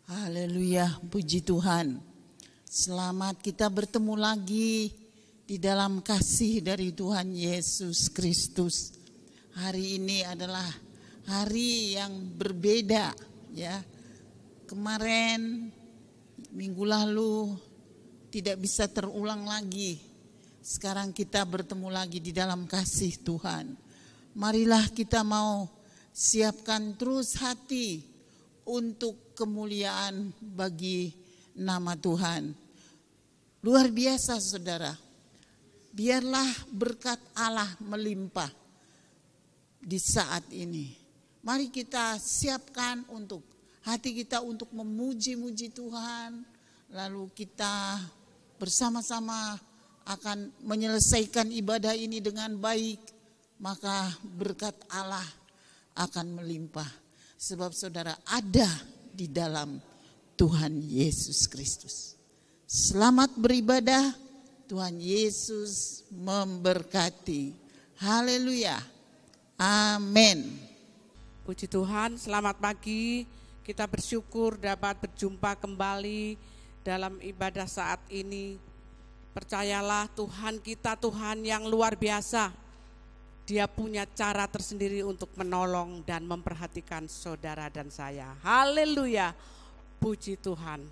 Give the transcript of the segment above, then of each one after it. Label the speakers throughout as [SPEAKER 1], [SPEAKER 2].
[SPEAKER 1] Haleluya, puji Tuhan. Selamat kita bertemu lagi di dalam kasih dari Tuhan Yesus Kristus. Hari ini adalah hari yang berbeda ya. Kemarin minggu lalu tidak bisa terulang lagi. Sekarang kita bertemu lagi di dalam kasih Tuhan. Marilah kita mau siapkan terus hati untuk kemuliaan bagi nama Tuhan. Luar biasa saudara. Biarlah berkat Allah melimpah di saat ini. Mari kita siapkan untuk hati kita untuk memuji-muji Tuhan. Lalu kita bersama-sama akan menyelesaikan ibadah ini dengan baik. Maka berkat Allah akan melimpah. Sebab saudara ada di dalam Tuhan Yesus Kristus. Selamat beribadah, Tuhan Yesus memberkati. Haleluya. Amin.
[SPEAKER 2] Puji Tuhan, selamat pagi. Kita bersyukur dapat berjumpa kembali dalam ibadah saat ini. Percayalah Tuhan kita Tuhan yang luar biasa. Dia punya cara tersendiri untuk menolong dan memperhatikan saudara dan saya. Haleluya, puji Tuhan.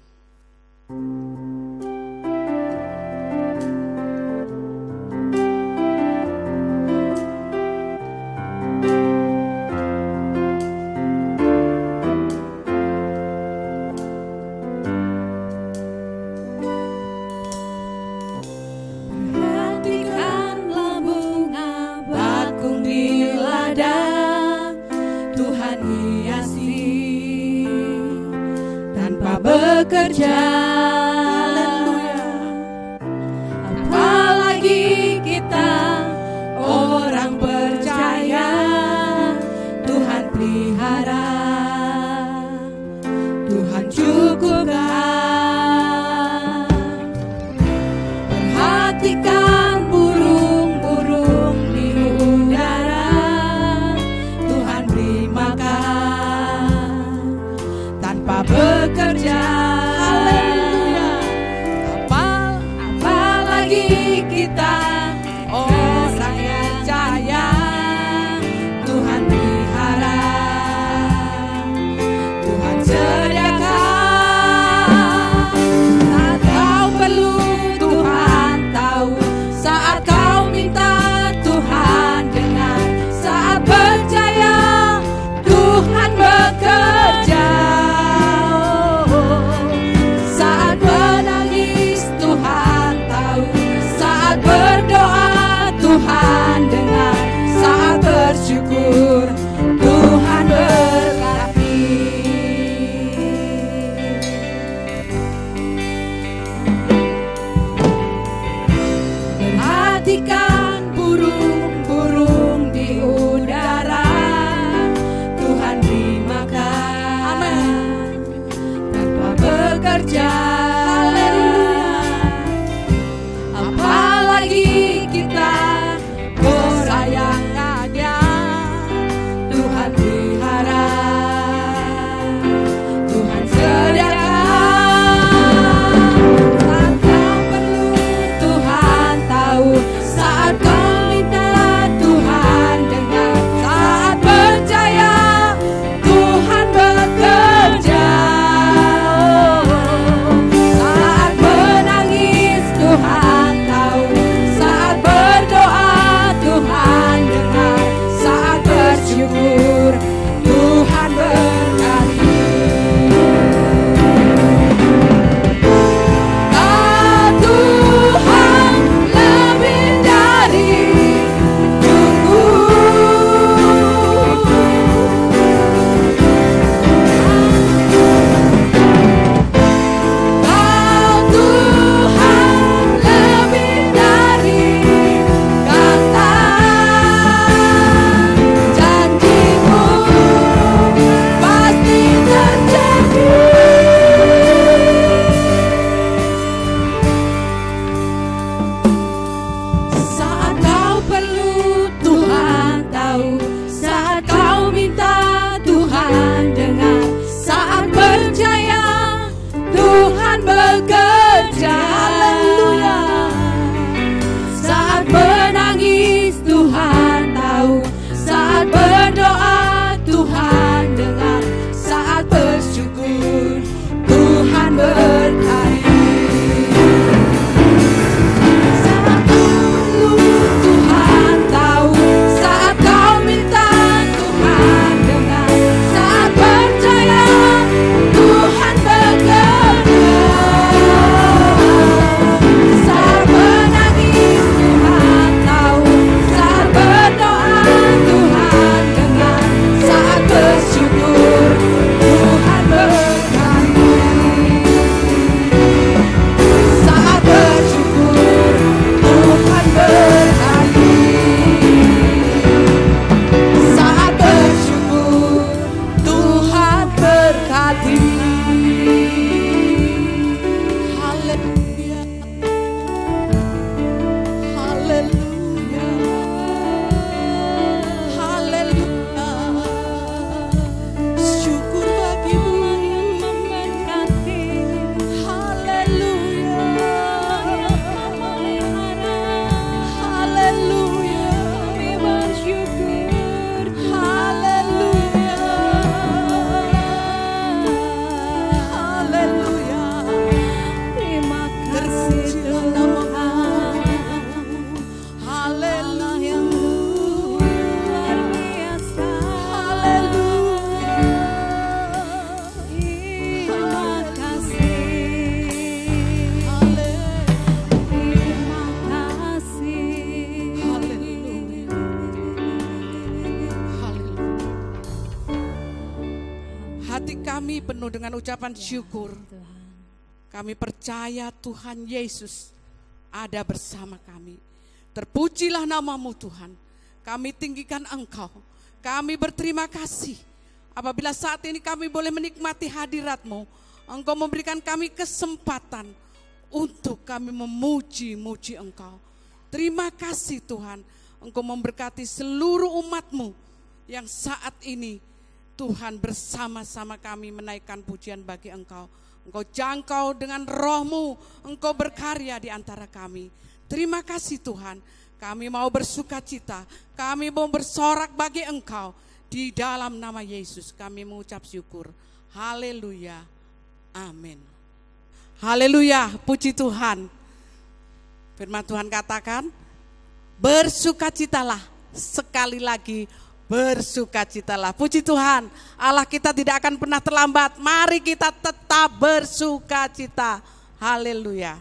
[SPEAKER 3] Bekerja, apalagi kita orang percaya, Tuhan pelihara, Tuhan cukupkan. Perhatikan burung-burung di udara, Tuhan beri makan tanpa bekerja. Kita orang yang jaya, Tuhan pelihara, Tuhan sediakan. Saat kau perlu Tuhan tahu, saat kau minta Tuhan dengar, saat percaya Tuhan bekerja.
[SPEAKER 2] penuh dengan ucapan syukur. Kami percaya Tuhan Yesus ada bersama kami. Terpujilah nama-Mu Tuhan. Kami tinggikan Engkau. Kami berterima kasih apabila saat ini kami boleh menikmati hadirat-Mu. Engkau memberikan kami kesempatan untuk kami memuji-muji Engkau. Terima kasih Tuhan. Engkau memberkati seluruh umat-Mu yang saat ini Tuhan bersama-sama kami menaikkan pujian bagi Engkau. Engkau jangkau dengan roh-Mu, Engkau berkarya di antara kami. Terima kasih Tuhan, kami mau bersuka cita, kami mau bersorak bagi Engkau. Di dalam nama Yesus kami mengucap syukur. Haleluya, amin. Haleluya, puji Tuhan. Firman Tuhan katakan, bersukacitalah, sekali lagi bersukacitalah. Puji Tuhan, Allah kita tidak akan pernah terlambat. Mari kita tetap bersukacita. Haleluya.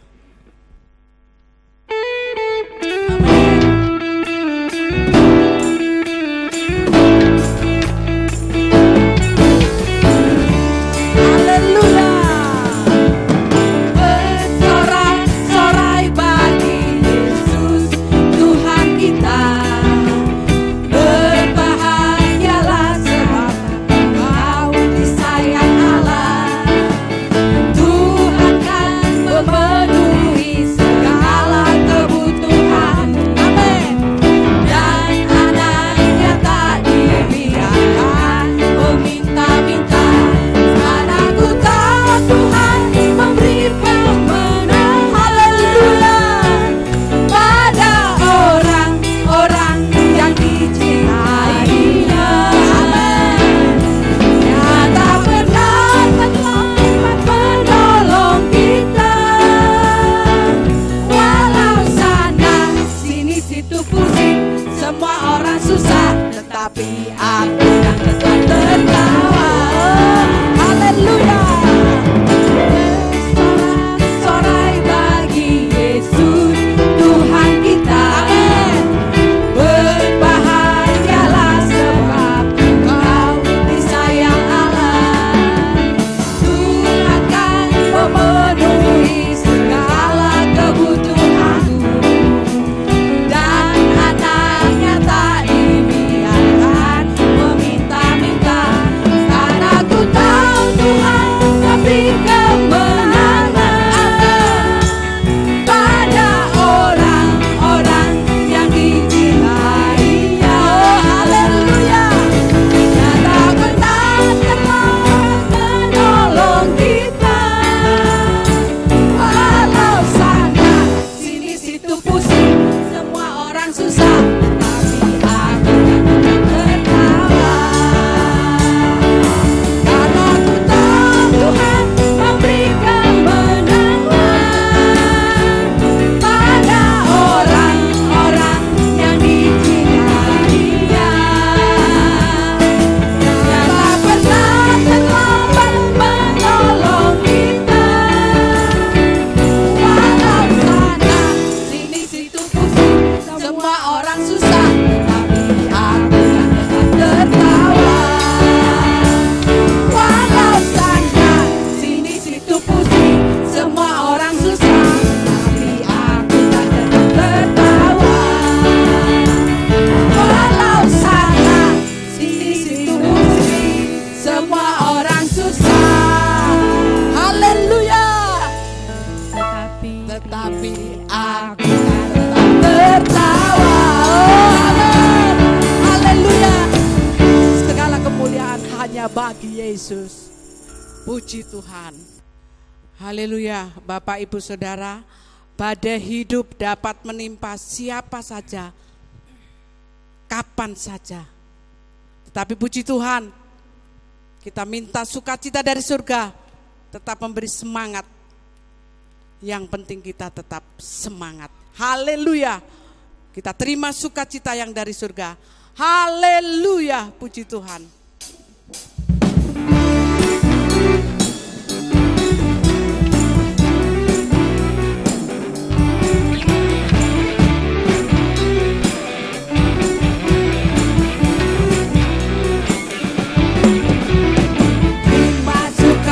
[SPEAKER 2] Puji Tuhan. Haleluya. Bapak Ibu Saudara, badai hidup dapat menimpa siapa saja, kapan saja. Tetapi puji Tuhan, kita minta sukacita dari surga, tetap memberi semangat. Yang penting kita tetap semangat. Haleluya. Kita terima sukacita yang dari surga. Haleluya. Puji Tuhan.
[SPEAKER 3] Masuk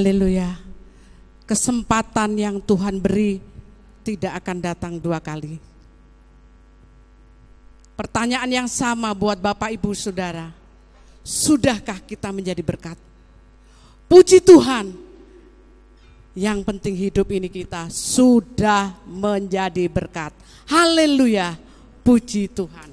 [SPEAKER 2] Haleluya. Kesempatan yang Tuhan beri tidak akan datang dua kali. Pertanyaan yang sama buat Bapak Ibu Saudara. Sudahkah kita menjadi berkat? Puji Tuhan. Yang penting hidup ini kita sudah menjadi berkat. Haleluya. Puji Tuhan.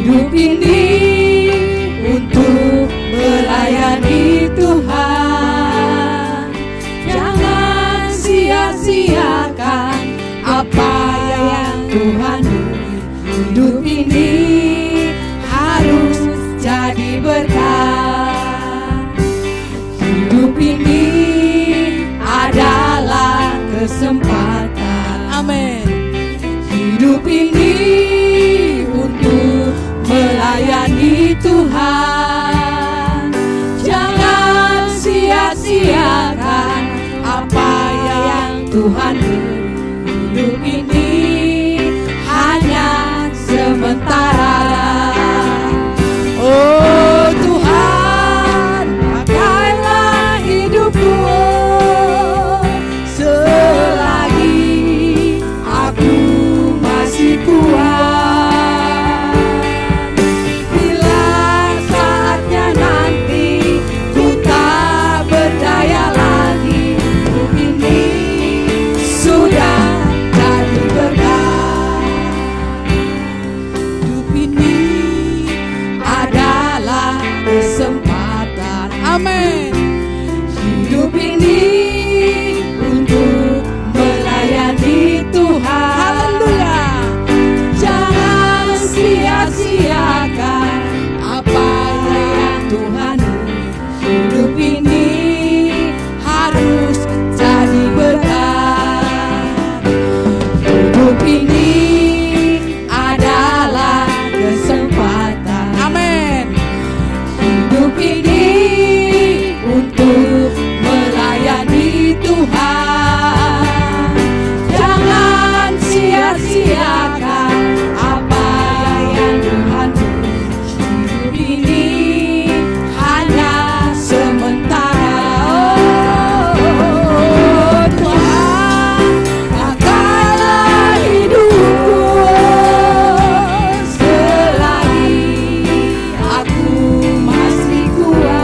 [SPEAKER 3] Hidup ini untuk melayani Tuhan. Jangan sia-siakan apa yang Tuhan beri. Hidup ini harus jadi berkat. Hidup ini adalah kesempatan.
[SPEAKER 2] Amin.
[SPEAKER 3] Hidup ini untuk melayani Tuhan. Jangan sia-siakan apa yang Tuhan beri. Hidup ini hanya sementara. Oh Tuhan, pakailah hidupku selagi aku masih kuat.
[SPEAKER 2] Amin.
[SPEAKER 3] Hidup ini untuk melayani Tuhan.
[SPEAKER 2] Haleluya.
[SPEAKER 3] Jangan sia-siakan apa yang Tuhan beri. Hidup ini harus jadi berkat. Hidup ini adalah kesempatan.
[SPEAKER 2] Amin.
[SPEAKER 3] Hidup ini untuk melayani Tuhan. Jangan sia-siakan apa yang Tuhan beri. Hidup ini hanya sementara. Oh Tuhan, pakailah hidupku selagi aku masih kuat.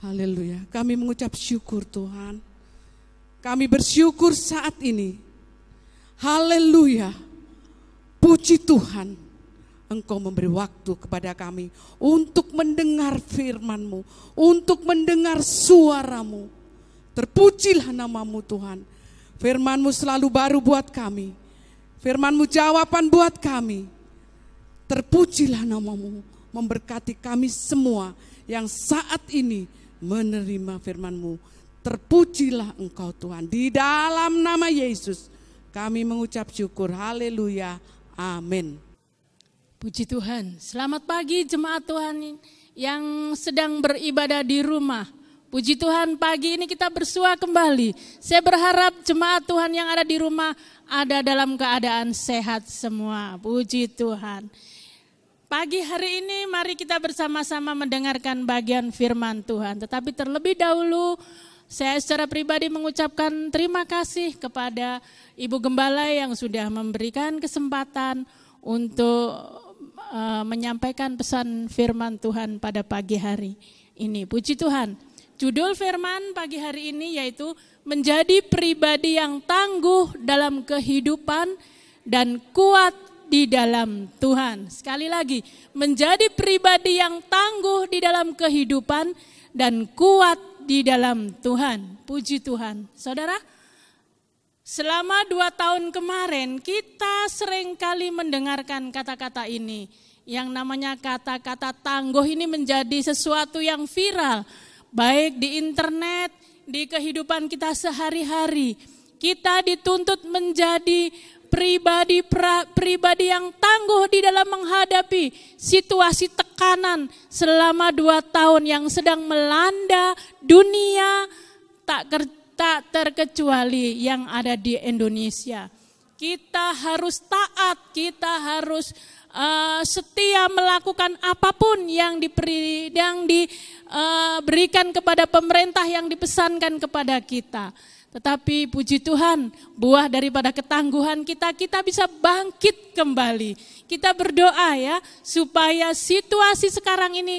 [SPEAKER 2] Haleluya. Kami mengucap syukur Tuhan. Kami bersyukur saat ini. Haleluya. Puji Tuhan. Engkau memberi waktu kepada kami untuk mendengar firman-Mu, untuk mendengar suara-Mu. Terpujilah nama-Mu Tuhan. Firman-Mu selalu baru buat kami. Firman-Mu jawaban buat kami. Terpujilah nama-Mu, memberkati kami semua yang saat ini menerima firman-Mu. Terpujilah Engkau Tuhan. Di dalam nama Yesus kami mengucap syukur. Haleluya. Amin.
[SPEAKER 4] Puji Tuhan. Selamat pagi jemaat Tuhan yang sedang beribadah di rumah Puji Tuhan, pagi ini kita bersua kembali. Saya berharap jemaat Tuhan yang ada di rumah ada dalam keadaan sehat semua. Puji Tuhan. Pagi hari ini mari kita bersama-sama mendengarkan bagian firman Tuhan. Tetapi terlebih dahulu saya secara pribadi mengucapkan terima kasih kepada Ibu Gembala yang sudah memberikan kesempatan untuk menyampaikan pesan firman Tuhan pada pagi hari ini. Puji Tuhan. Judul firman pagi hari ini yaitu menjadi pribadi yang tangguh dalam kehidupan dan kuat di dalam Tuhan. Sekali lagi, menjadi pribadi yang tangguh di dalam kehidupan dan kuat di dalam Tuhan. Puji Tuhan. Saudara, selama 2 tahun kemarin kita seringkali mendengarkan kata-kata ini. Yang namanya kata-kata tangguh ini menjadi sesuatu yang viral. Baik di internet, di kehidupan kita sehari-hari. Kita dituntut menjadi pribadi yang tangguh di dalam menghadapi situasi tekanan selama 2 tahun yang sedang melanda dunia, tak terkecuali yang ada di Indonesia. Kita harus taat, kita harus setia melakukan apapun yang diberikan kepada pemerintah, yang dipesankan kepada kita. Tetapi puji Tuhan, buah daripada ketangguhan kita bisa bangkit kembali. Kita berdoa ya, supaya situasi sekarang ini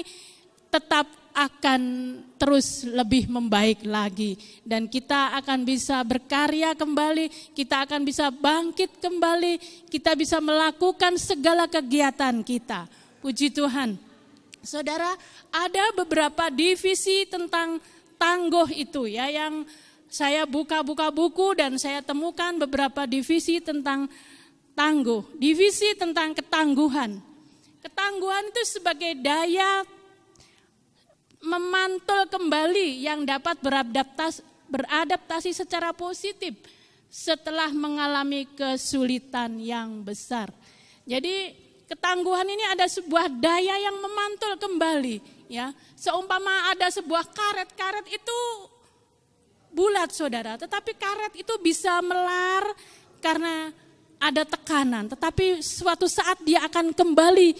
[SPEAKER 4] tetap akan terus lebih membaik lagi. Dan kita akan bisa berkarya kembali, kita akan bisa bangkit kembali, kita bisa melakukan segala kegiatan kita. Puji Tuhan. Saudara, ada beberapa divisi tentang tangguh itu ya, yang saya buka-buka buku dan saya temukan beberapa divisi tentang tangguh. Divisi tentang ketangguhan. Ketangguhan itu sebagai daya memantul kembali yang dapat beradaptasi secara positif setelah mengalami kesulitan yang besar. Jadi ketangguhan ini ada sebuah daya yang memantul kembali ya. Seumpama ada sebuah karet itu bulat saudara, tetapi karet itu bisa melar karena ada tekanan, tetapi suatu saat dia akan kembali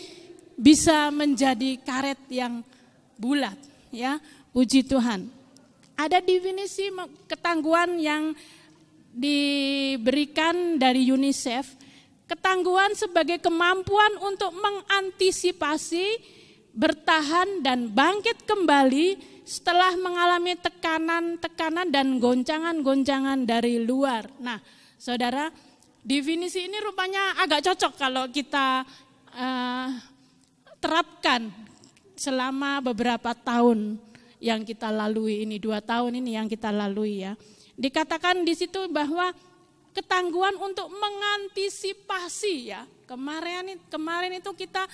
[SPEAKER 4] bisa menjadi karet yang bulat. Ya, puji Tuhan. Ada definisi ketangguhan yang diberikan dari UNICEF. Ketangguhan sebagai kemampuan untuk mengantisipasi, bertahan dan bangkit kembali setelah mengalami tekanan dan goncangan-goncangan dari luar. Nah, saudara, definisi ini rupanya agak cocok kalau kita terapkan selama beberapa tahun yang kita lalui ini, 2 tahun ini yang kita lalui ya. Dikatakan di situ bahwa ketangguhan untuk mengantisipasi ya. Kemarin itu kita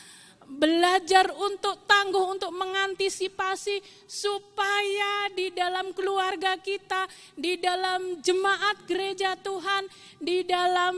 [SPEAKER 4] belajar untuk tangguh untuk mengantisipasi supaya di dalam keluarga kita, di dalam jemaat gereja Tuhan, di dalam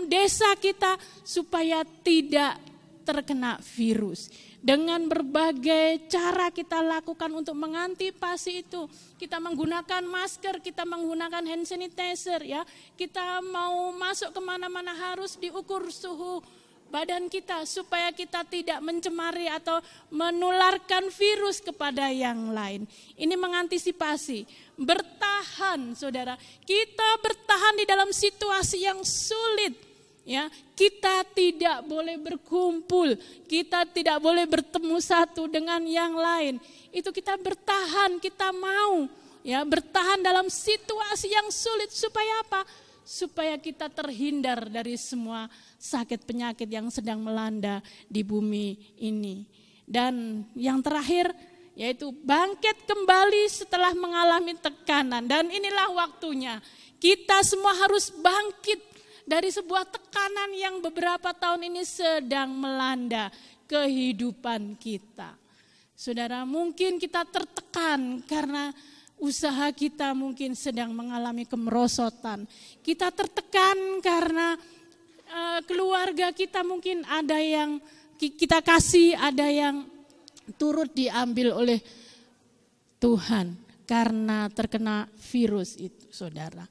[SPEAKER 4] desa kita supaya tidak terkena virus. Dengan berbagai cara kita lakukan untuk mengantisipasi itu. Kita menggunakan masker, kita menggunakan hand sanitizer ya. Kita mau masuk kemana-mana harus diukur suhu badan kita supaya kita tidak mencemari atau menularkan virus kepada yang lain. Ini mengantisipasi, bertahan saudara. Kita bertahan di dalam situasi yang sulit. Ya, kita tidak boleh berkumpul, kita tidak boleh bertemu satu dengan yang lain. Itu kita bertahan, kita mau ya bertahan dalam situasi yang sulit supaya apa? Supaya kita terhindar dari semua sakit penyakit yang sedang melanda di bumi ini. Dan yang terakhir yaitu bangkit kembali setelah mengalami tekanan. Dan inilah waktunya kita semua harus bangkit dari sebuah tekanan yang beberapa tahun ini sedang melanda kehidupan kita. Saudara, mungkin kita tertekan karena usaha kita mungkin sedang mengalami kemerosotan. Kita tertekan karena keluarga kita mungkin ada yang kita kasih, ada yang turut diambil oleh Tuhan. karena terkena virus itu, saudara.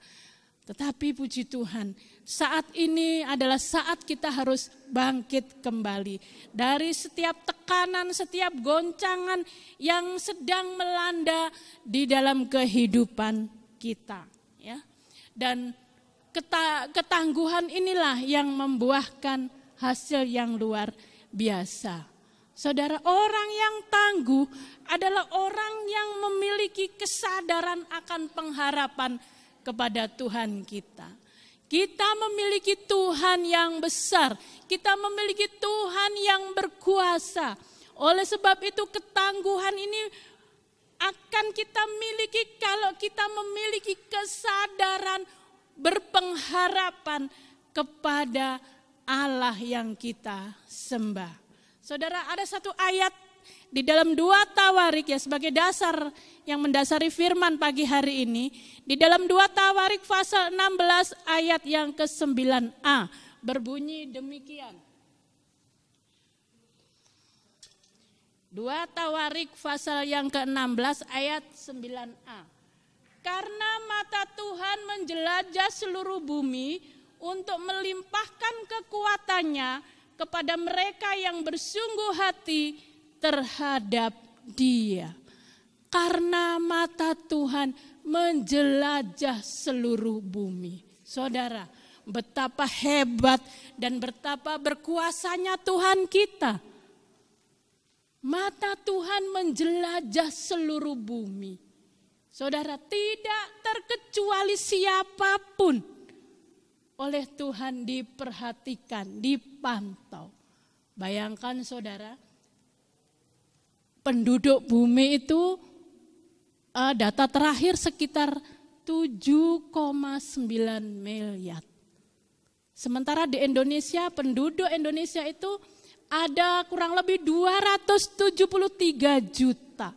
[SPEAKER 4] Tetapi puji Tuhan, saat ini adalah saat kita harus bangkit kembali dari setiap tekanan, setiap goncangan yang sedang melanda di dalam kehidupan kita, ya. Dan ketangguhan inilah yang membuahkan hasil yang luar biasa. Saudara, orang yang tangguh adalah orang yang memiliki kesadaran akan pengharapan kepada Tuhan kita. Kita memiliki Tuhan yang besar, kita memiliki Tuhan yang berkuasa. Oleh sebab itu ketangguhan ini akan kita miliki kalau kita memiliki kesadaran berpengharapan kepada Allah yang kita sembah. Saudara, ada satu ayat di dalam 2 Tawarik ya sebagai dasar yang mendasari firman pagi hari ini. Di dalam 2 Tawarik pasal 16 ayat yang ke-9a berbunyi demikian. 2 Tawarik pasal yang ke-16 ayat 9a. Karena mata Tuhan menjelajah seluruh bumi untuk melimpahkan kekuatannya kepada mereka yang bersungguh hati terhadap Dia. Karena mata Tuhan menjelajah seluruh bumi. Saudara, betapa hebat dan betapa berkuasanya Tuhan kita. Mata Tuhan menjelajah seluruh bumi. Saudara, tidak terkecuali siapapun oleh Tuhan diperhatikan, dipantau. Bayangkan saudara, penduduk bumi itu data terakhir sekitar 7,9 miliar. Sementara di Indonesia, penduduk Indonesia itu ada kurang lebih 273 juta.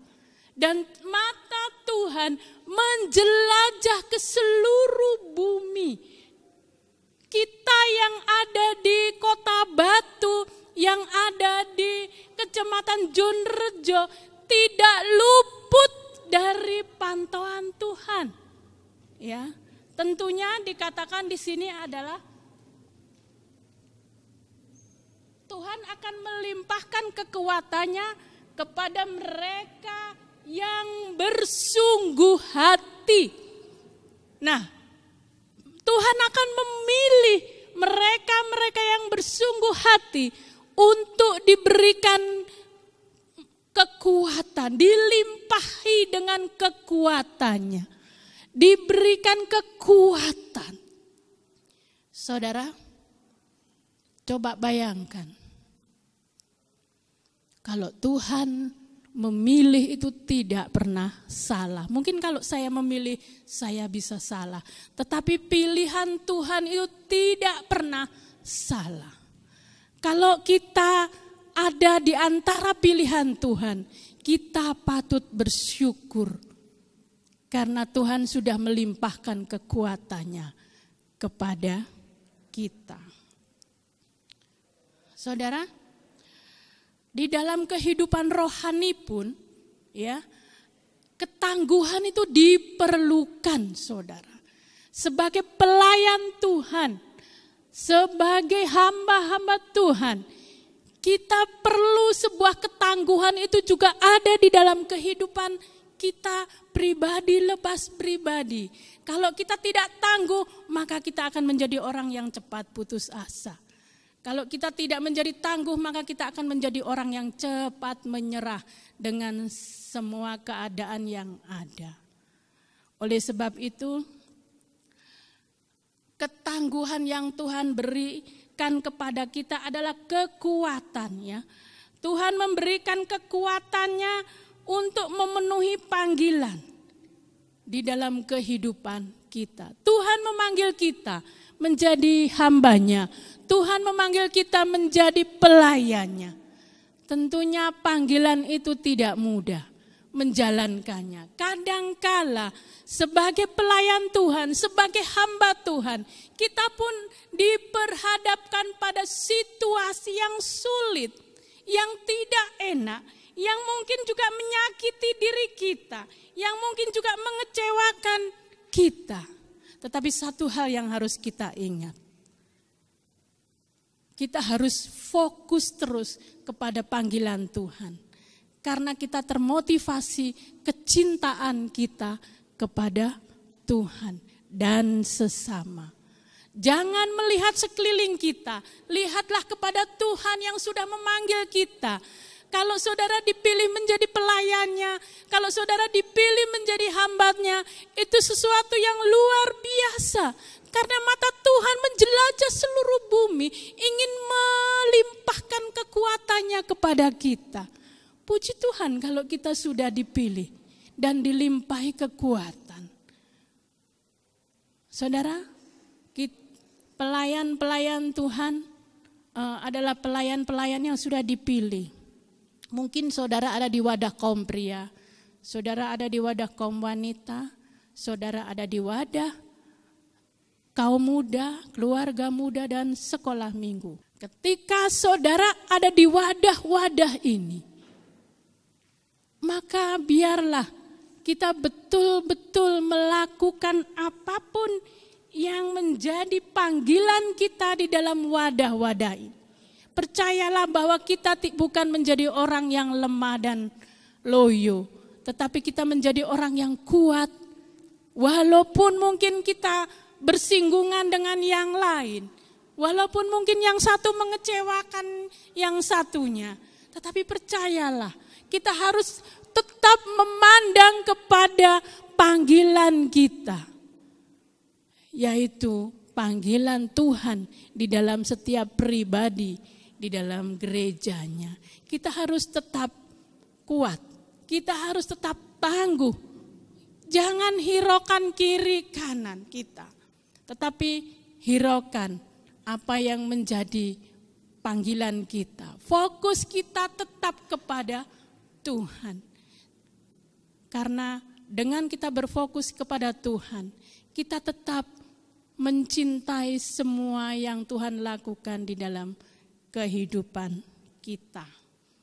[SPEAKER 4] Dan mata Tuhan menjelajah ke seluruh bumi. Kita yang ada di Kota Batu, yang ada di Kecamatan Jonrejo tidak luput dari pantauan Tuhan. Ya, tentunya dikatakan di sini adalah Tuhan akan melimpahkan kekuatannya kepada mereka yang bersungguh hati. Nah, Tuhan akan memilih mereka-mereka yang bersungguh hati untuk diberikan kekuatan, dilimpahi dengan kekuatannya, diberikan kekuatan. Saudara, coba bayangkan, kalau Tuhan memilih itu tidak pernah salah. Mungkin kalau saya memilih, saya bisa salah. Tetapi pilihan Tuhan itu tidak pernah salah. Kalau kita ada di antara pilihan Tuhan, kita patut bersyukur. Karena Tuhan sudah melimpahkan kekuatannya kepada kita. Saudara, di dalam kehidupan rohani pun, ya, ketangguhan itu diperlukan, saudara. Sebagai pelayan Tuhan, sebagai hamba-hamba Tuhan, kita perlu sebuah ketangguhan itu juga ada di dalam kehidupan kita pribadi lepas pribadi. Kalau kita tidak tangguh, maka kita akan menjadi orang yang cepat putus asa. Kalau kita tidak menjadi tangguh, maka kita akan menjadi orang yang cepat menyerah dengan semua keadaan yang ada. Oleh sebab itu, ketangguhan yang Tuhan berikan kepada kita adalah kekuatan, ya. Tuhan memberikan kekuatannya untuk memenuhi panggilan di dalam kehidupan kita. Tuhan memanggil kita menjadi hambanya. Tuhan memanggil kita menjadi pelayannya. Tentunya panggilan itu tidak mudah menjalankannya. Kadangkala sebagai pelayan Tuhan, sebagai hamba Tuhan, kita pun diperhadapkan pada situasi yang sulit, yang tidak enak, yang mungkin juga menyakiti diri kita, yang mungkin juga mengecewakan kita. Tetapi satu hal yang harus kita ingat, kita harus fokus terus kepada panggilan Tuhan. Karena kita termotivasi kecintaan kita kepada Tuhan dan sesama. Jangan melihat sekeliling kita, lihatlah kepada Tuhan yang sudah memanggil kita. Kalau saudara dipilih menjadi pelayannya, kalau saudara dipilih menjadi hambanya, itu sesuatu yang luar biasa. Karena mata Tuhan menjelajah seluruh bumi, ingin melimpahkan kekuatannya kepada kita. Puji Tuhan kalau kita sudah dipilih dan dilimpahi kekuatan. Saudara, pelayan-pelayan Tuhan adalah pelayan-pelayan yang sudah dipilih. Mungkin saudara ada di wadah kaum pria, saudara ada di wadah kaum wanita, saudara ada di wadah kaum muda, keluarga muda, dan sekolah minggu. Ketika saudara ada di wadah-wadah ini, maka biarlah kita betul-betul melakukan apapun yang menjadi panggilan kita di dalam wadah-wadah ini. Percayalah bahwa kita bukan menjadi orang yang lemah dan loyo, tetapi kita menjadi orang yang kuat. Walaupun mungkin kita bersinggungan dengan yang lain, walaupun mungkin yang satu mengecewakan yang satunya, tetapi percayalah, kita harus tetap memandang kepada panggilan kita, yaitu panggilan Tuhan di dalam setiap pribadi, di dalam gerejanya. Kita harus tetap kuat, kita harus tetap tangguh. Jangan hiraukan kiri kanan kita, tetapi hiraukan apa yang menjadi panggilan kita. Fokus kita tetap kepada Tuhan. Karena dengan kita berfokus kepada Tuhan, kita tetap mencintai semua yang Tuhan lakukan di dalam kehidupan kita.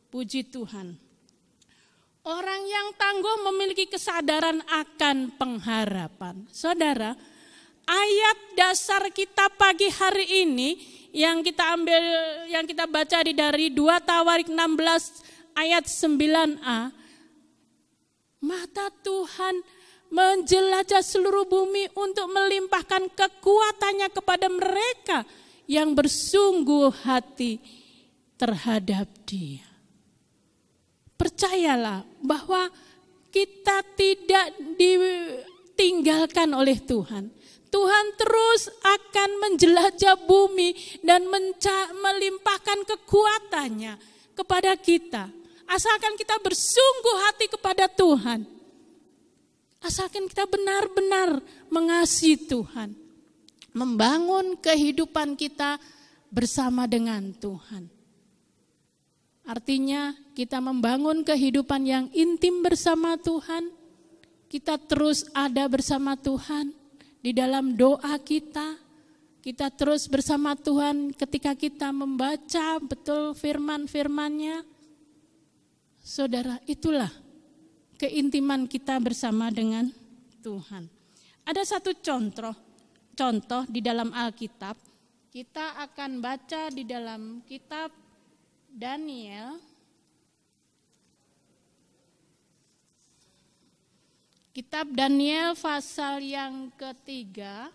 [SPEAKER 4] Puji Tuhan. Orang yang tangguh memiliki kesadaran akan pengharapan. Saudara, ayat dasar kita pagi hari ini yang kita baca dari 2 Tawarik 16 ayat 9a. Mata Tuhan menjelajah seluruh bumi untuk melimpahkan kekuatannya kepada mereka yang bersungguh hati terhadap Dia. Percayalah bahwa kita tidak ditinggalkan oleh Tuhan. Tuhan terus akan menjelajah bumi dan melimpahkan kekuatannya kepada kita. Asalkan kita bersungguh hati kepada Tuhan. Asalkan kita benar-benar mengasihi Tuhan. Membangun kehidupan kita bersama dengan Tuhan. Artinya kita membangun kehidupan yang intim bersama Tuhan. Kita terus ada bersama Tuhan di dalam doa kita. Kita terus bersama Tuhan ketika kita membaca betul firman-firman-Nya. Saudara, itulah keintiman kita bersama dengan Tuhan. Ada satu contoh di dalam Alkitab. Kita akan baca di dalam kitab Daniel. Kitab Daniel pasal yang ketiga,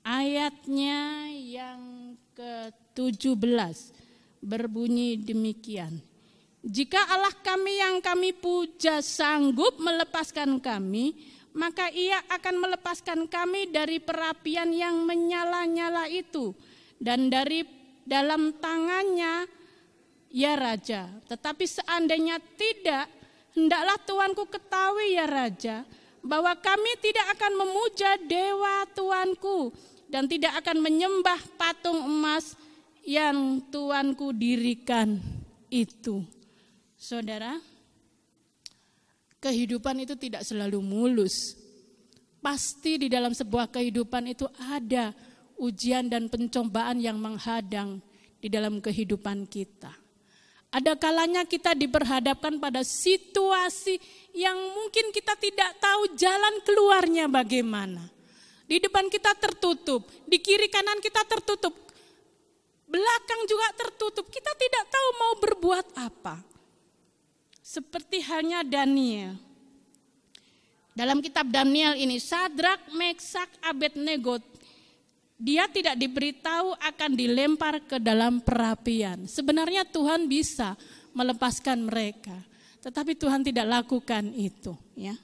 [SPEAKER 4] ayatnya yang ke-17 berbunyi demikian. Jika Allah kami yang kami puja sanggup melepaskan kami, maka Ia akan melepaskan kami dari perapian yang menyala-nyala itu dan dari dalam tangannya, ya Raja. Tetapi seandainya tidak, hendaklah Tuanku ketahui, ya Raja, bahwa kami tidak akan memuja dewa Tuanku dan tidak akan menyembah patung emas yang Tuanku dirikan itu. Saudara, kehidupan itu tidak selalu mulus. Pasti di dalam sebuah kehidupan itu ada ujian dan pencobaan yang menghadang di dalam kehidupan kita. Ada kalanya kita diperhadapkan pada situasi yang mungkin kita tidak tahu jalan keluarnya bagaimana. Di depan kita tertutup, di kiri kanan kita tertutup, belakang juga tertutup. Kita tidak tahu mau berbuat apa. Seperti halnya Daniel. Dalam kitab Daniel ini, Sadrak, Meksak, Abednego, dia tidak diberitahu akan dilempar ke dalam perapian. Sebenarnya Tuhan bisa melepaskan mereka, tetapi Tuhan tidak lakukan itu. Ya.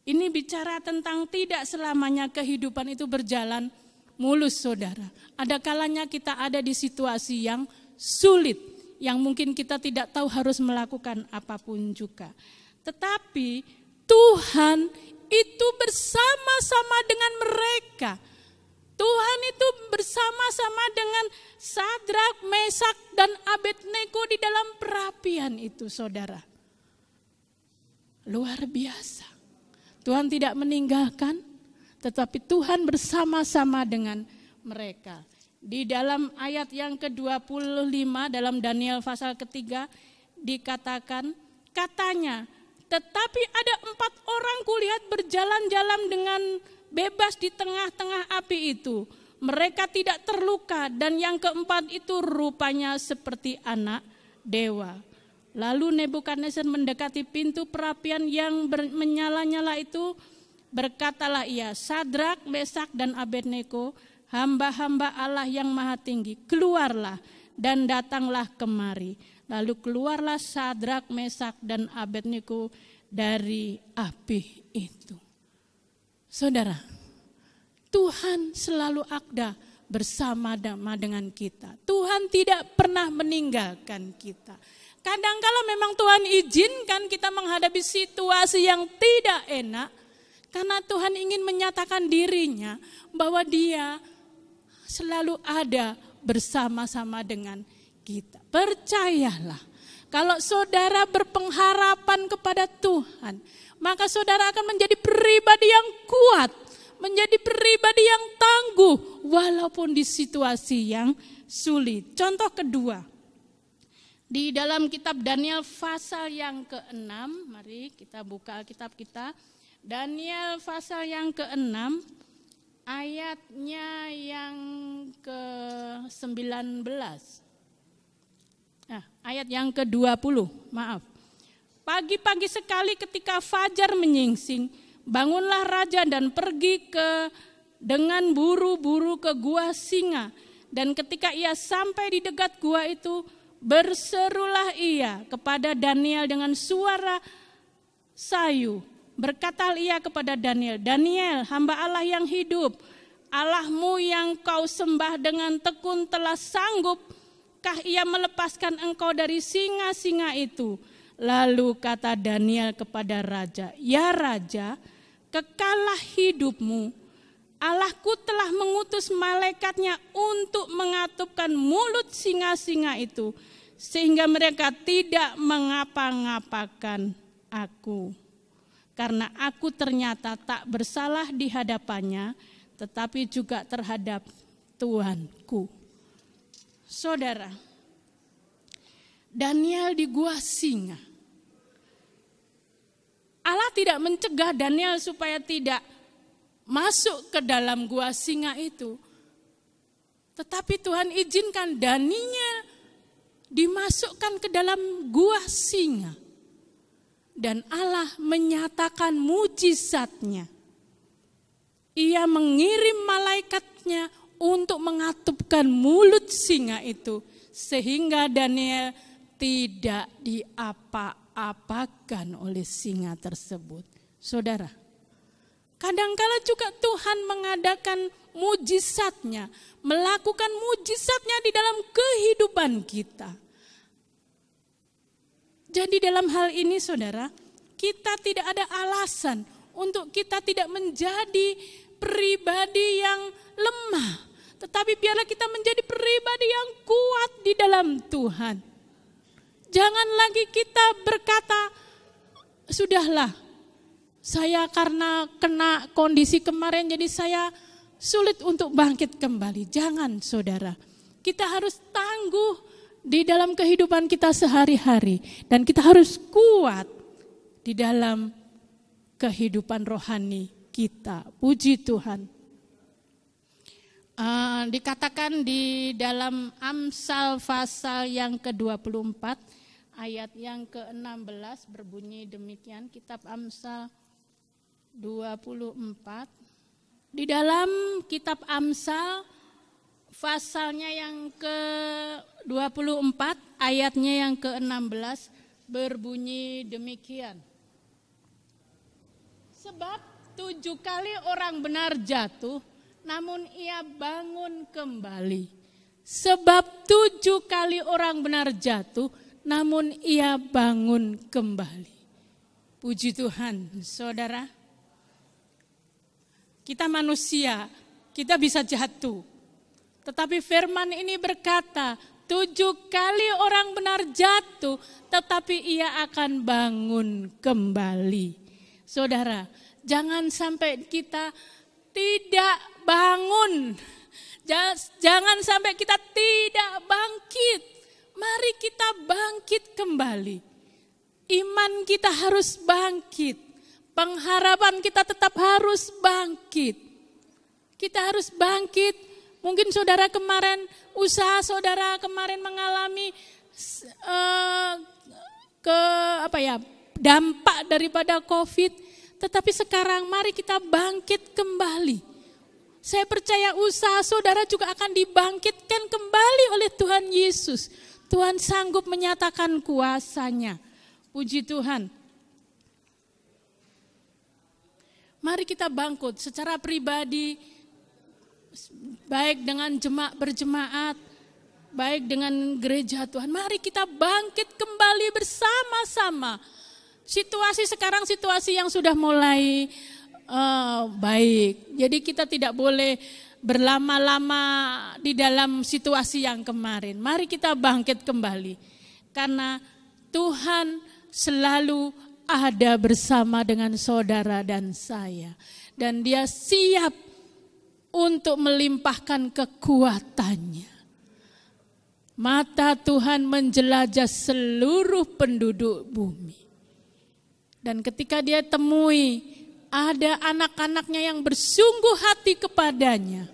[SPEAKER 4] Ini bicara tentang tidak selamanya kehidupan itu berjalan mulus, saudara. Ada kalanya kita ada di situasi yang sulit, yang mungkin kita tidak tahu harus melakukan apapun juga. Tetapi Tuhan itu bersama-sama dengan mereka. Tuhan itu bersama-sama dengan Sadrak, Mesak, dan Abednego di dalam perapian itu, saudara. Luar biasa. Tuhan tidak meninggalkan, tetapi Tuhan bersama-sama dengan mereka. Di dalam ayat yang ke-25 dalam Daniel pasal ketiga dikatakan, katanya, tetapi ada 4 orang kulihat berjalan-jalan dengan bebas di tengah-tengah api itu. Mereka tidak terluka dan yang keempat itu rupanya seperti anak dewa. Lalu Nebukadnezar mendekati pintu perapian yang menyala-nyala itu. Berkatalah ia, Sadrak, Mesak, dan Abednego, hamba-hamba Allah yang maha tinggi, keluarlah dan datanglah kemari. Lalu keluarlah Sadrak, Mesak, dan Abednego dari api itu. Saudara, Tuhan selalu ada bersama dengan kita. Tuhan tidak pernah meninggalkan kita. Kadangkala memang Tuhan izinkan kita menghadapi situasi yang tidak enak, karena Tuhan ingin menyatakan dirinya bahwa Dia selalu ada bersama-sama dengan kita. Percayalah, kalau saudara berpengharapan kepada Tuhan, maka saudara akan menjadi pribadi yang kuat, menjadi pribadi yang tangguh, walaupun di situasi yang sulit. Contoh kedua, di dalam kitab Daniel pasal yang ke-6, mari kita buka Alkitab kita. Daniel pasal yang ke-6, ayatnya yang ke-19. Ayat yang ke-20, maaf. Pagi-pagi sekali ketika fajar menyingsing, bangunlah raja dan pergi dengan buru-buru ke gua singa. Dan ketika ia sampai di dekat gua itu, berserulah ia kepada Daniel dengan suara sayu. Berkatalah ia kepada Daniel, Daniel, hamba Allah yang hidup, Allahmu yang kau sembah dengan tekun telah sanggupkah ia melepaskan engkau dari singa-singa itu? Lalu kata Daniel kepada raja, ya raja, kekalah hidupmu. Allahku telah mengutus malaikatnya untuk mengatupkan mulut singa-singa itu, sehingga mereka tidak mengapa-ngapakan aku. Karena aku ternyata tak bersalah di hadapannya, tetapi juga terhadap Tuhanku. Saudara, Daniel di gua singa. Allah tidak mencegah Daniel supaya tidak masuk ke dalam gua singa itu. Tetapi Tuhan izinkan Daniel dimasukkan ke dalam gua singa. Dan Allah menyatakan mujizatnya. Ia mengirim malaikatnya untuk mengatupkan mulut singa itu. Sehingga Daniel tidak diapa-apakan oleh singa tersebut. Saudara, kadangkala juga Tuhan mengadakan mujizatnya, melakukan mujizatnya di dalam kehidupan kita. Jadi dalam hal ini saudara, kita tidak ada alasan untuk kita tidak menjadi pribadi yang lemah. Tetapi biarlah kita menjadi pribadi yang kuat di dalam Tuhan. Jangan lagi kita berkata, sudahlah, saya karena kena kondisi kemarin jadi saya sulit untuk bangkit kembali. Jangan saudara, kita harus tangguh di dalam kehidupan kita sehari-hari. Dan kita harus kuat di dalam kehidupan rohani kita. Puji Tuhan. Dikatakan di dalam Amsal pasal yang ke-24 ayat yang ke-16 berbunyi demikian. Kitab Amsal 24. Di dalam kitab Amsal pasalnya yang ke-24 ayatnya yang ke-16 berbunyi demikian. Sebab 7 kali orang benar jatuh, namun ia bangun kembali. Sebab 7 kali orang benar jatuh, namun ia bangun kembali. Puji Tuhan, saudara. Kita manusia, kita bisa jatuh. Tetapi firman ini berkata, 7 kali orang benar jatuh, tetapi ia akan bangun kembali. Saudara, jangan sampai kita tidak bangun. Jangan sampai kita tidak bangkit. Mari kita bangkit kembali. Iman kita harus bangkit. Pengharapan kita tetap harus bangkit. Kita harus bangkit. Mungkin saudara kemarin, usaha saudara kemarin mengalami dampak daripada COVID. Tetapi sekarang mari kita bangkit kembali. Saya percaya usaha saudara juga akan dibangkitkan kembali oleh Tuhan Yesus. Tuhan sanggup menyatakan kuasa-Nya. Puji Tuhan. Mari kita bangkit secara pribadi, baik dengan berjemaat, baik dengan gereja Tuhan. Mari kita bangkit kembali bersama-sama. Situasi sekarang situasi yang sudah mulai baik. Jadi kita tidak boleh berlama-lama di dalam situasi yang kemarin. Mari kita bangkit kembali. Karena Tuhan selalu ada bersama dengan saudara dan saya. Dan Dia siap untuk melimpahkan kekuatannya. Mata Tuhan menjelajah seluruh penduduk bumi. Dan ketika Dia temui ada anak-anaknya yang bersungguh hati kepadanya,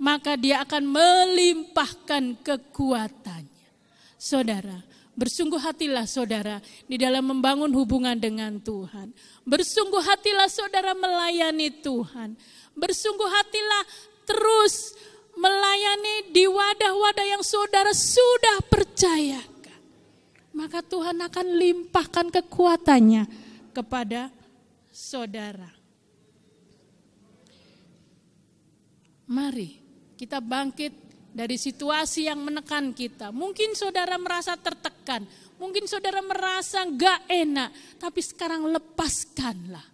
[SPEAKER 4] maka Dia akan melimpahkan kekuatannya. Saudara, bersungguh hatilah saudara di dalam membangun hubungan dengan Tuhan. Bersungguh hatilah saudara melayani Tuhan. Bersungguh hatilah terus melayani di wadah-wadah yang saudara sudah percayakan. Maka Tuhan akan limpahkan kekuatannya kepada saudara. Mari kita bangkit dari situasi yang menekan kita. Mungkin saudara merasa tertekan, mungkin saudara merasa gak enak, tapi sekarang lepaskanlah.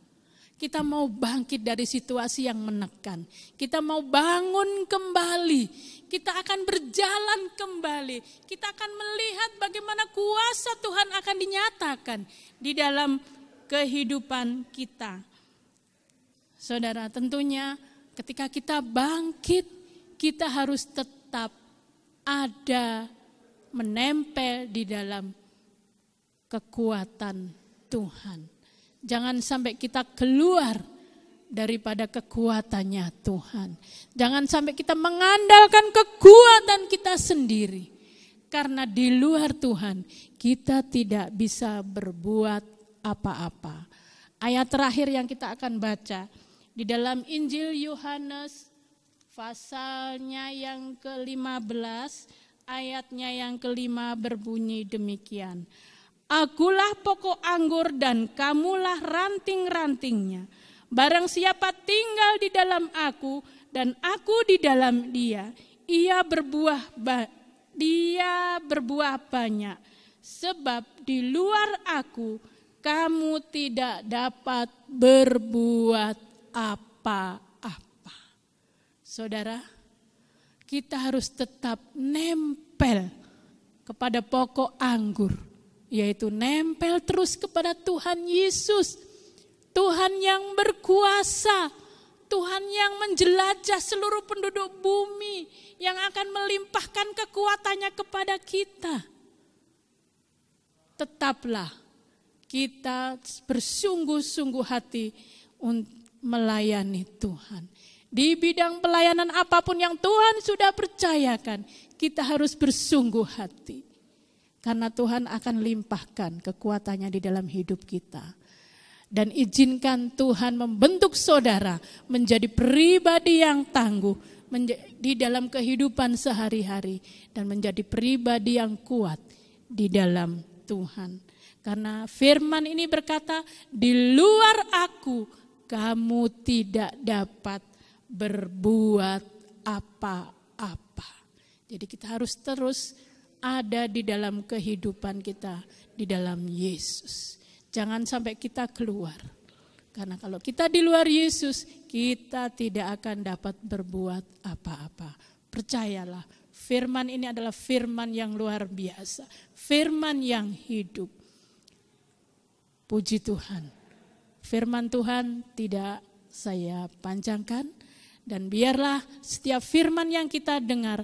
[SPEAKER 4] Kita mau bangkit dari situasi yang menekan. Kita mau bangun kembali. Kita akan berjalan kembali. Kita akan melihat bagaimana kuasa Tuhan akan dinyatakan di dalam kehidupan kita. Saudara, tentunya ketika kita bangkit, kita harus tetap ada, menempel di dalam kekuatan Tuhan. Jangan sampai kita keluar daripada kekuatannya Tuhan. Jangan sampai kita mengandalkan kekuatan kita sendiri. Karena di luar Tuhan kita tidak bisa berbuat apa-apa. Ayat terakhir yang kita akan baca di dalam Injil Yohanes pasalnya yang ke-15 ayatnya yang ke-5 berbunyi demikian. Akulah pokok anggur dan kamulah ranting-rantingnya. Barang siapa tinggal di dalam aku dan aku di dalam dia, ia berbuah banyak. Sebab di luar aku kamu tidak dapat berbuat apa-apa. Saudara, kita harus tetap nempel kepada pokok anggur, yaitu nempel terus kepada Tuhan Yesus. Tuhan yang berkuasa, Tuhan yang menjelajah seluruh penduduk bumi, yang akan melimpahkan kekuatannya kepada kita. Tetaplah kita bersungguh-sungguh hati untuk melayani Tuhan. Di bidang pelayanan apapun yang Tuhan sudah percayakan, kita harus bersungguh hati. Karena Tuhan akan limpahkan kekuatannya di dalam hidup kita. Dan izinkan Tuhan membentuk saudara menjadi pribadi yang tangguh di dalam kehidupan sehari-hari. Dan menjadi pribadi yang kuat di dalam Tuhan. Karena firman ini berkata, di luar aku kamu tidak dapat berbuat apa-apa. Jadi kita harus terus ada di dalam kehidupan kita, di dalam Yesus. Jangan sampai kita keluar. Karena kalau kita di luar Yesus, kita tidak akan dapat berbuat apa-apa. Percayalah, firman ini adalah firman yang luar biasa. Firman yang hidup. Puji Tuhan. Firman Tuhan tidak saya panjangkan. Dan biarlah setiap firman yang kita dengar,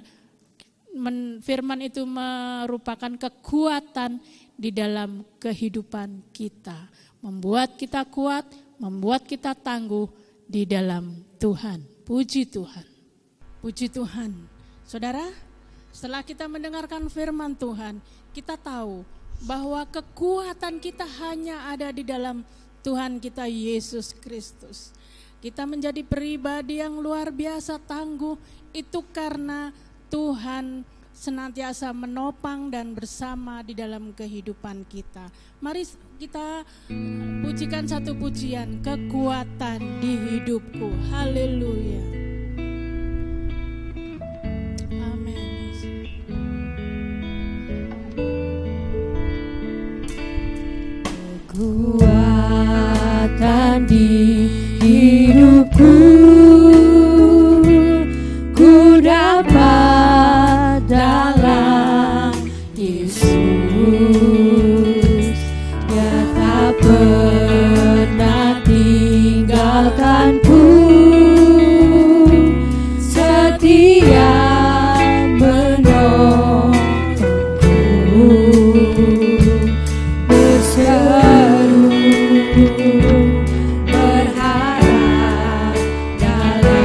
[SPEAKER 4] firman itu merupakan kekuatan di dalam kehidupan kita. Membuat kita kuat, membuat kita tangguh di dalam Tuhan. Puji Tuhan. Puji Tuhan. Saudara, setelah kita mendengarkan firman Tuhan, kita tahu bahwa kekuatan kita hanya ada di dalam Tuhan kita Yesus Kristus. Kita menjadi pribadi yang luar biasa tangguh itu karena Tuhan senantiasa menopang dan bersama di dalam kehidupan kita. Mari kita pujikan satu pujian, kekuatan di hidupku. Haleluya. Amin.
[SPEAKER 3] Kekuatan di hidupku, ku dapat dalam Yesus. Dia tak pernah tinggalkanku, setia menolongku, berseru berharap dalam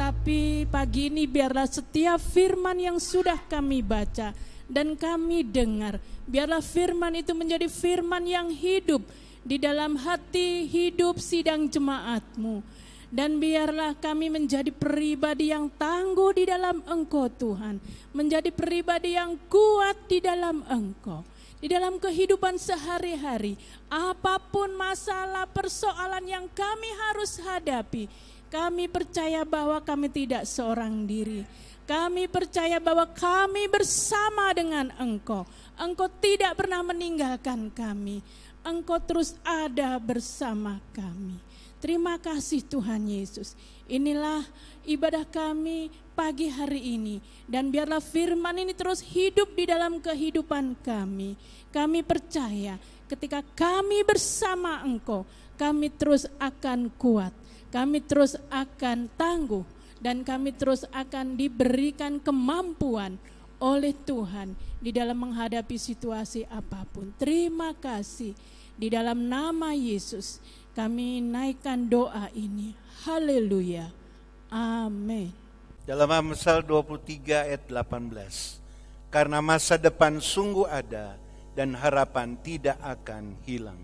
[SPEAKER 4] Tetapi pagi ini biarlah setiap firman yang sudah kami baca dan kami dengar, biarlah firman itu menjadi firman yang hidup di dalam hati hidup sidang jemaat-Mu. Dan biarlah kami menjadi pribadi yang tangguh di dalam Engkau Tuhan, menjadi pribadi yang kuat di dalam Engkau. Di dalam kehidupan sehari-hari, apapun masalah persoalan yang kami harus hadapi, kami percaya bahwa kami tidak seorang diri. Kami percaya bahwa kami bersama dengan Engkau. Engkau tidak pernah meninggalkan kami. Engkau terus ada bersama kami. Terima kasih Tuhan Yesus. Inilah ibadah kami pagi hari ini. Dan biarlah firman ini terus hidup di dalam kehidupan kami. Kami percaya ketika kami bersama Engkau, kami terus akan kuat. Kami terus akan tangguh. Dan kami terus akan diberikan kemampuan oleh Tuhan di dalam menghadapi situasi apapun. Terima kasih. Di dalam nama Yesus kami naikkan doa ini. Haleluya. Amin.
[SPEAKER 5] Dalam Amsal 23 ayat 18. Karena masa depan sungguh ada dan harapan tidak akan hilang.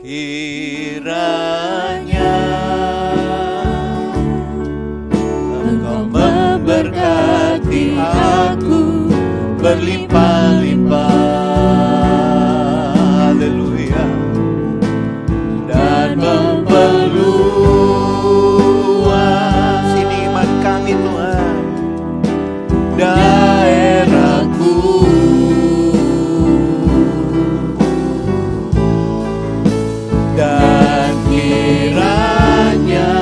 [SPEAKER 5] Kiranya Engkau memberkati aku berlimpah-limpah. Haleluya. Dan memperluas ini iman kami Tuhan, daerahku. Dan kiranya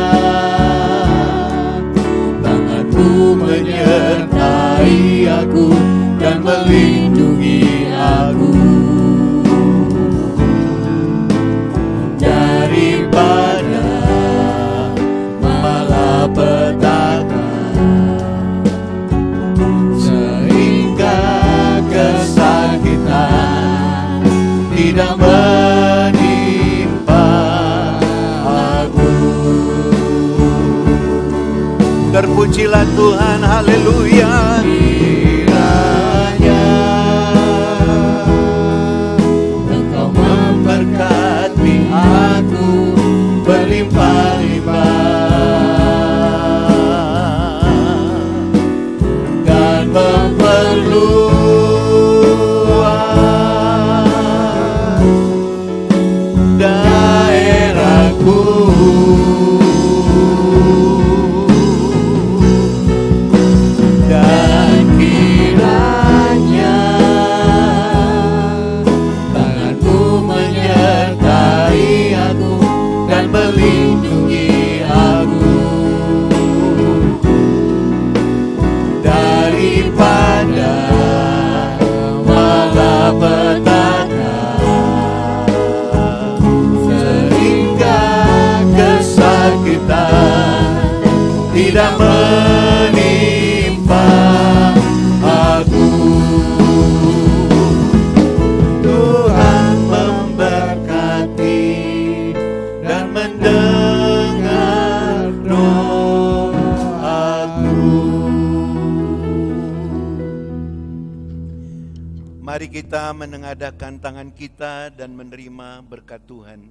[SPEAKER 5] tanganmu menyertai aku dan melindungi aku daripada malapetaka, sehingga kesakitan tidak menimpa aku. Terpujilah Tuhan, haleluya. Kiranya Engkau memberkati aku berlimpah-limpah dan memperluas daerahku. Dan kiranya tanganmu menyertai aku dan melindungi aku daripada malapetaka, sehingga kesakitan tidak menimpa aku. Tuhan memberkati dan mendengar doaku. Mari kita menengadahkan tangan kita dan menerima berkat Tuhan.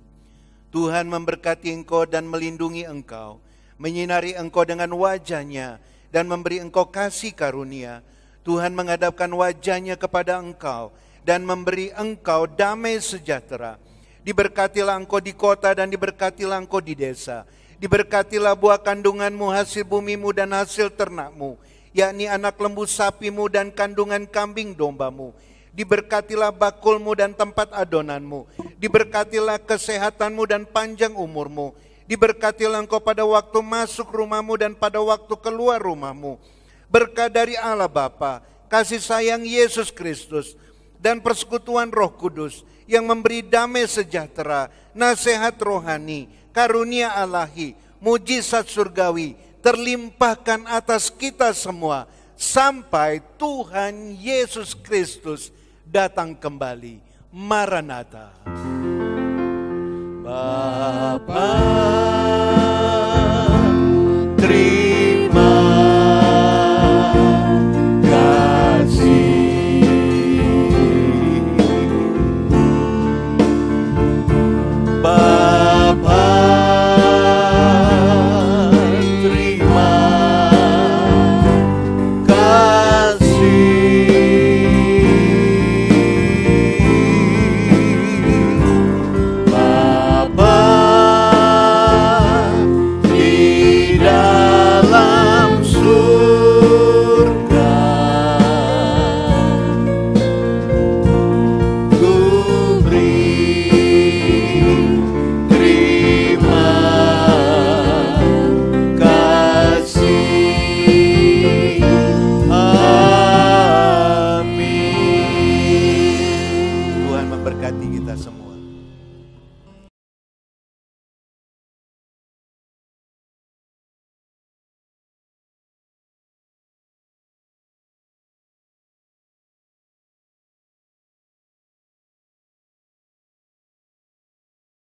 [SPEAKER 5] Tuhan memberkati engkau dan melindungi engkau, menyinari engkau dengan wajah-Nya dan memberi engkau kasih karunia. Tuhan menghadapkan wajah-Nya kepada engkau dan memberi engkau damai sejahtera. Diberkatilah engkau di kota dan diberkatilah engkau di desa. Diberkatilah buah kandunganmu, hasil bumimu dan hasil ternakmu, yakni anak lembu sapimu dan kandungan kambing dombamu. Diberkatilah bakulmu dan tempat adonanmu. Diberkatilah kesehatanmu dan panjang umurmu. Diberkatilah engkau pada waktu masuk rumahmu dan pada waktu keluar rumahmu. Berkat dari Allah Bapa, kasih sayang Yesus Kristus, dan persekutuan Roh Kudus yang memberi damai sejahtera, nasihat rohani, karunia Ilahi, mujizat surgawi terlimpahkan atas kita semua sampai Tuhan Yesus Kristus datang kembali. Maranatha. Bapa